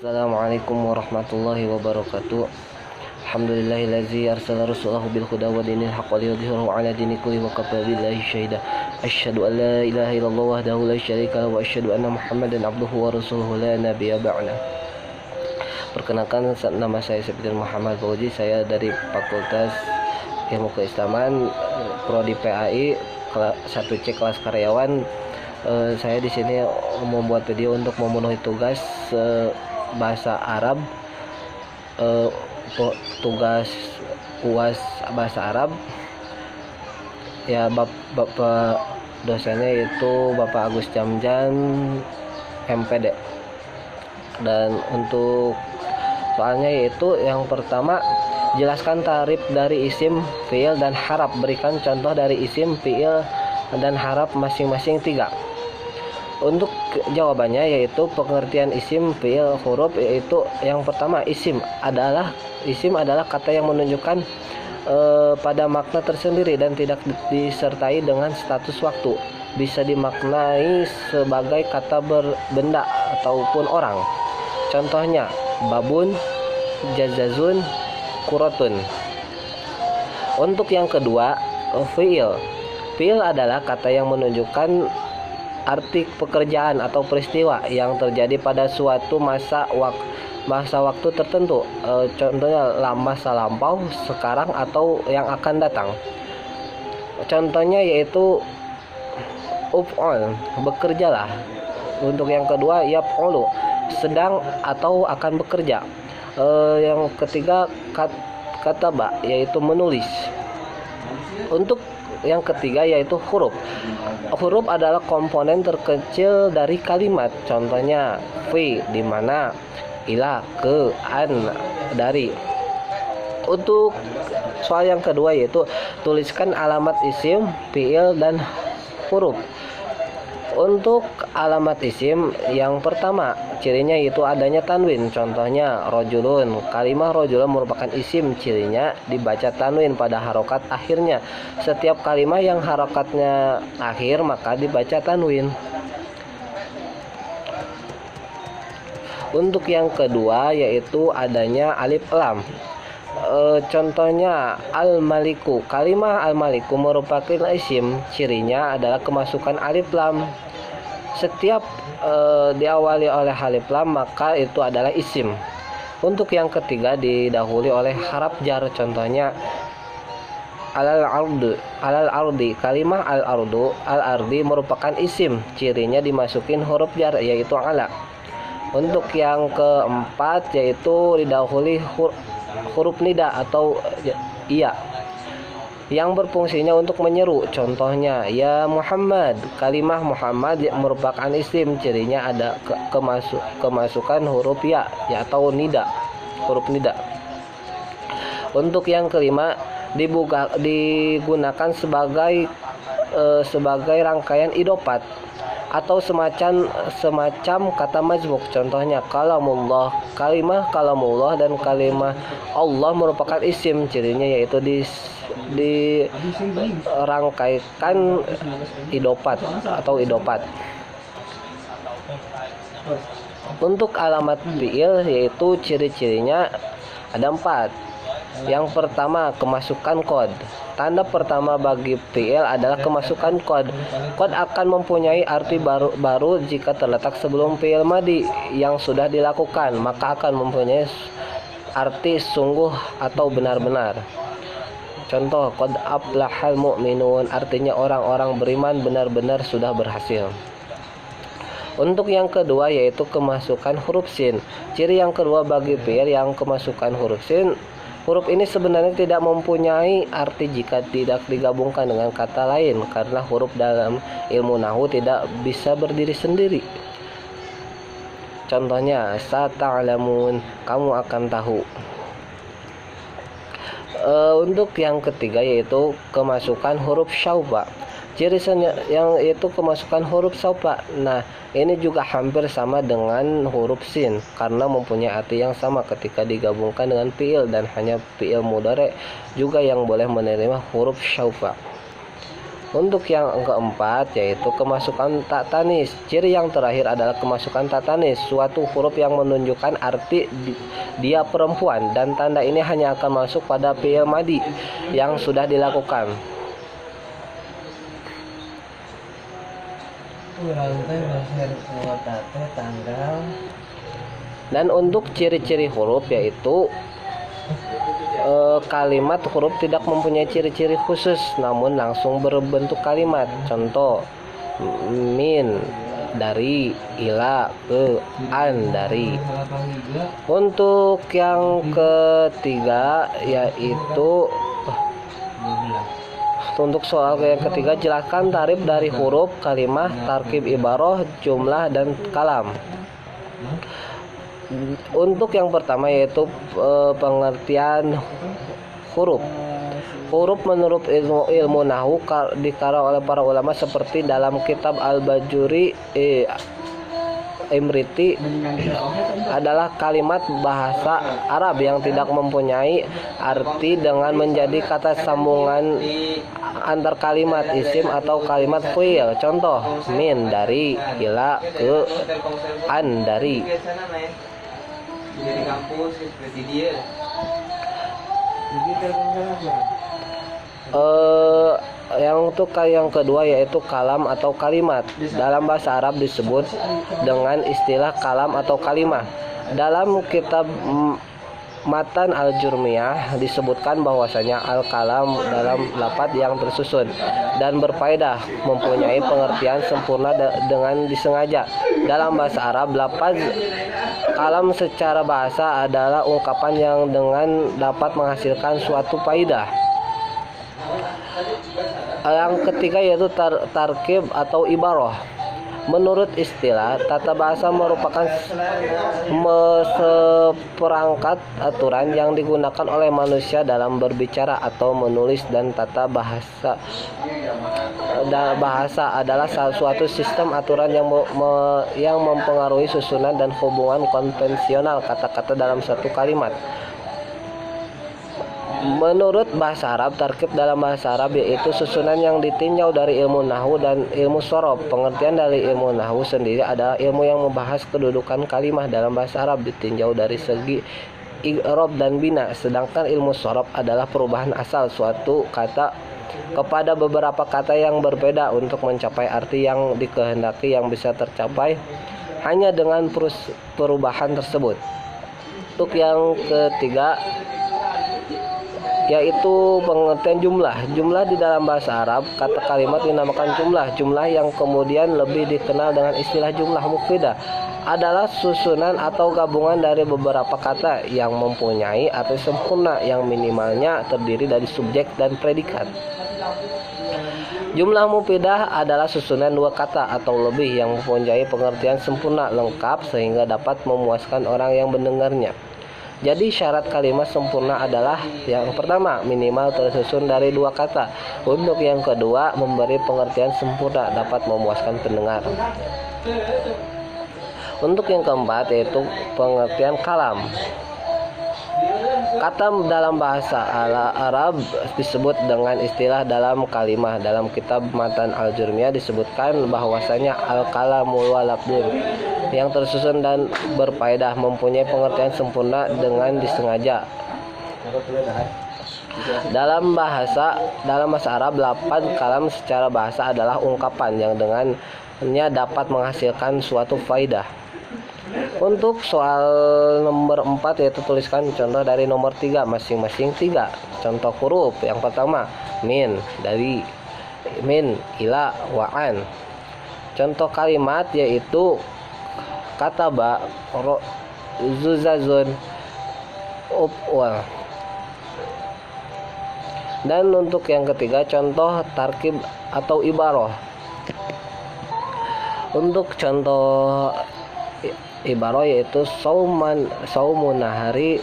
Assalamualaikum warahmatullahi wabarakatuh. Alhamdulillahillazi arsala rasulahu bil huda wa dinil haqq liyudhhirahu 'ala dini kulli wa kafa billahi syahida. Asyhadu an la ilaha illallah wahdahu la syarika lahu wa asyhadu anna Muhammadan abduhu wa rasuluhu la nabiyya ba'da. Perkenalkan, nama saya Septian Muhammad Fauzi. Saya dari Fakultas Ilmu Keislaman, Prodi PAI, 1C kelas karyawan. Saya di sini membuat video untuk memenuhi tugas bahasa Arab, tugas UAS bahasa Arab. Ya, Bapak dosennya yaitu Bapak Agus Jamjan MPD. Dan untuk soalnya yaitu yang pertama, jelaskan tarif dari isim, fiil, dan harap. Berikan contoh dari isim, fiil, dan harap masing-masing 3. Untuk jawabannya yaitu pengertian isim, fiil, huruf, yaitu yang pertama, isim adalah kata yang menunjukkan pada makna tersendiri dan tidak disertai dengan status waktu. Bisa dimaknai sebagai kata berbenda ataupun orang. Contohnya babun, jazazun, kurotun. Untuk yang kedua, fiil adalah kata yang menunjukkan arti pekerjaan atau peristiwa yang terjadi pada suatu masa waktu tertentu. Contohnya masa lampau, sekarang, atau yang akan datang. Contohnya yaitu uf'ol, bekerjalah. Untuk yang kedua, yaf'ulu, sedang atau akan bekerja. Yang ketiga, kataba, yaitu menulis. Untuk yang ketiga yaitu huruf. Huruf adalah komponen terkecil dari kalimat. Contohnya fi, di mana, ila, ke, an, dari. Untuk soal yang kedua yaitu tuliskan alamat isim, fiil, dan huruf. Untuk alamat isim, yang pertama, cirinya yaitu adanya tanwin. Contohnya rojulun. Kalimah rojulun merupakan isim, cirinya dibaca tanwin pada harokat akhirnya. Setiap kalimah yang harokatnya akhir maka dibaca tanwin. Untuk yang kedua yaitu adanya alif lam. Contohnya al-maliku. Kalimah al-maliku merupakan isim, cirinya adalah kemasukan alif lam. Setiap diawali oleh alif lam maka itu adalah isim. Untuk yang ketiga didahului oleh harap jar. Contohnya alal ardi. Kalimah al-ardi merupakan isim, cirinya dimasukin huruf jar yaitu ala. Untuk yang keempat yaitu didahului huruf nida atau iya yang berfungsinya untuk menyeru. Contohnya ya Muhammad. Kalimah Muhammad merupakan isim, cirinya ada kemasukan huruf ya atau nida, huruf nida. Untuk yang kelima digunakan sebagai rangkaian idofat atau semacam kata majmuk. Contohnya kalamullah. Kalimah kalamullah dan kalimah Allah merupakan isim, cirinya yaitu dirangkaikan idofat atau idofat. Untuk alamat fiil yaitu ciri-cirinya ada 4. Yang pertama, kemasukan kod. Tanda pertama bagi fiil adalah kemasukan kod. Kod akan mempunyai arti baru jika terletak sebelum fiil madi yang sudah dilakukan, maka akan mempunyai arti sungguh atau benar-benar. Contoh, qad aflahal mu'minun, artinya orang-orang beriman benar-benar sudah berhasil. Untuk yang kedua yaitu kemasukan huruf sin. Ciri yang kedua bagi fiil yang kemasukan huruf sin, huruf ini sebenarnya tidak mempunyai arti jika tidak digabungkan dengan kata lain, karena huruf dalam ilmu nahwu tidak bisa berdiri sendiri. Contohnya sata'lamun, kamu akan tahu. Untuk yang ketiga yaitu kemasukan huruf syauba. Ciri yang itu kemasukan huruf syauba. Nah, ini juga hampir sama dengan huruf sin karena mempunyai arti yang sama ketika digabungkan dengan fiil, dan hanya fiil mudhari juga yang boleh menerima huruf syauba. Untuk yang keempat yaitu kemasukan tak tanis. Ciri yang terakhir adalah kemasukan tak tanis, suatu huruf yang menunjukkan arti dia perempuan, dan tanda ini hanya akan masuk pada fi'il madi yang sudah dilakukan. Dan untuk ciri-ciri huruf yaitu kalimat huruf tidak mempunyai ciri-ciri khusus namun langsung berbentuk kalimat. Contoh, min dari, ila ke, an dari. Untuk yang ketiga yaitu untuk soal yang ketiga, jelaskan tarif dari huruf, kalimah, tarkib ibaroh, jumlah, dan kalam. Untuk yang pertama yaitu pengertian huruf. Huruf menurut ilmu nahwu dikarang oleh para ulama seperti dalam kitab Al-Bajuri Imriti adalah kalimat bahasa Arab yang tidak mempunyai arti dengan menjadi kata sambungan antar kalimat isim atau kalimat fi'il. Contoh, min dari, ila ke, an dari. Di kampus seperti dia. Yang untuk yang kedua yaitu kalam atau kalimat. Dalam bahasa Arab disebut dengan istilah kalam atau kalimah. Dalam kitab Matan Al-Jurmiyah disebutkan bahwasanya al-kalam dalam lafaz yang tersusun dan berfaedah mempunyai pengertian sempurna dengan disengaja. Dalam bahasa Arab, lafaz kalam secara bahasa adalah ungkapan yang dengan dapat menghasilkan suatu faedah. Yang ketiga yaitu tarkib atau ibarah. Menurut istilah tata bahasa merupakan seperangkat aturan yang digunakan oleh manusia dalam berbicara atau menulis, dan tata bahasa adalah suatu sistem aturan yang mempengaruhi susunan dan hubungan konvensional kata-kata dalam satu kalimat. Menurut bahasa Arab, tarkib dalam bahasa Arab yaitu susunan yang ditinjau dari ilmu nahwu dan ilmu shorof. Pengertian dari ilmu nahwu sendiri adalah ilmu yang membahas kedudukan kalimah dalam bahasa Arab ditinjau dari segi i'rab dan bina, sedangkan ilmu shorof adalah perubahan asal suatu kata kepada beberapa kata yang berbeda untuk mencapai arti yang dikehendaki yang bisa tercapai hanya dengan perubahan tersebut. Untuk yang ketiga yaitu pengertian jumlah. Jumlah di dalam bahasa Arab, kata kalimat dinamakan jumlah. Jumlah yang kemudian lebih dikenal dengan istilah jumlah mufidah adalah susunan atau gabungan dari beberapa kata yang mempunyai arti sempurna yang minimalnya terdiri dari subjek dan predikat. Jumlah mufidah adalah susunan dua kata atau lebih yang mempunyai pengertian sempurna lengkap sehingga dapat memuaskan orang yang mendengarnya. Jadi syarat kalimat sempurna adalah yang pertama, minimal tersusun dari dua kata. Untuk yang kedua, memberi pengertian sempurna dapat memuaskan pendengar. Untuk yang keempat yaitu pengertian kalam. Kata dalam bahasa Arab disebut dengan istilah dalam kalimah. Dalam kitab Matan Al-Jurmiyah disebutkan bahwasanya al-kalamul walabdun yang tersusun dan berfaedah mempunyai pengertian sempurna dengan disengaja. Dalam bahasa Arab, lafaz kalam secara bahasa adalah ungkapan yang dengannya dapat menghasilkan suatu faedah. Untuk soal nomor 4 yaitu tuliskan contoh dari nomor 3 masing-masing 3. Contoh huruf yang pertama, min dari, min, ila, wa an. Contoh kalimat yaitu kataba, zuzazun, upwal. Dan untuk yang ketiga contoh tarkib atau ibarah. Untuk contoh ibarah yaitu saumun nahari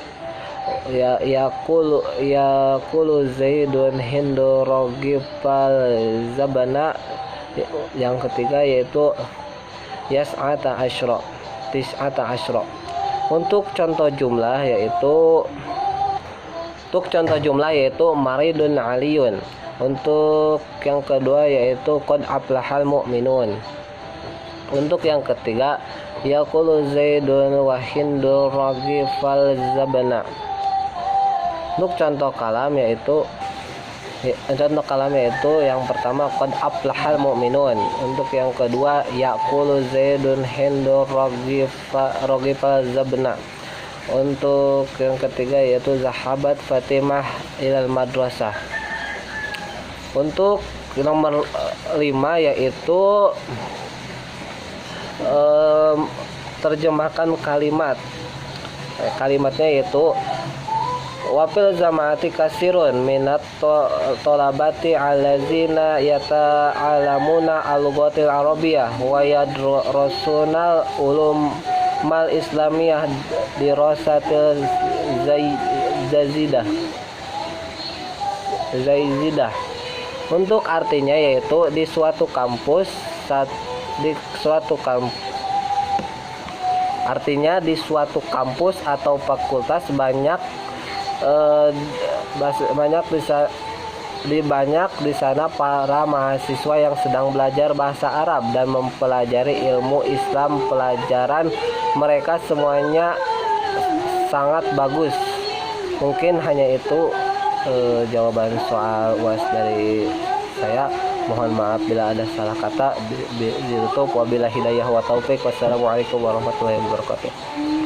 yakulu zaidun hindu rogipal zabana. Yang ketiga yaitu yas'ata asyra, tis'ata asyra. Untuk contoh jumlah yaitu maridun aliyun. Untuk yang kedua yaitu qad aflahal mu'minun. Untuk yang ketiga yaqulu Zaidun wa Hindul raghifal zabna. Untuk contoh kalam yaitu yang pertama qad aflahal mu'minun. Untuk yang kedua yaqulu Zaidun Hindul raghifal zabna. Untuk yang ketiga yaitu zahabat Fatimah ilal madrasah. Untuk nomor 5 yaitu terjemahkan kalimat. Kalimatnya yaitu wafil zamati kasirun minat tolabati allazina yata'alamuna al-lughatil arabiyyah wa yadrusunal ulum mal islamiyah dirasatil zaizidah. Untuk artinya yaitu di suatu kampus atau fakultas banyak di sana para mahasiswa yang sedang belajar bahasa Arab dan mempelajari ilmu Islam. Pelajaran mereka semuanya sangat bagus. Mungkin hanya itu jawaban soal UAS dari saya. Mohon maaf bila ada salah kata. Ditutup wabillahi hidayah wa taufik. Wassalamualaikum warahmatullahi wabarakatuh.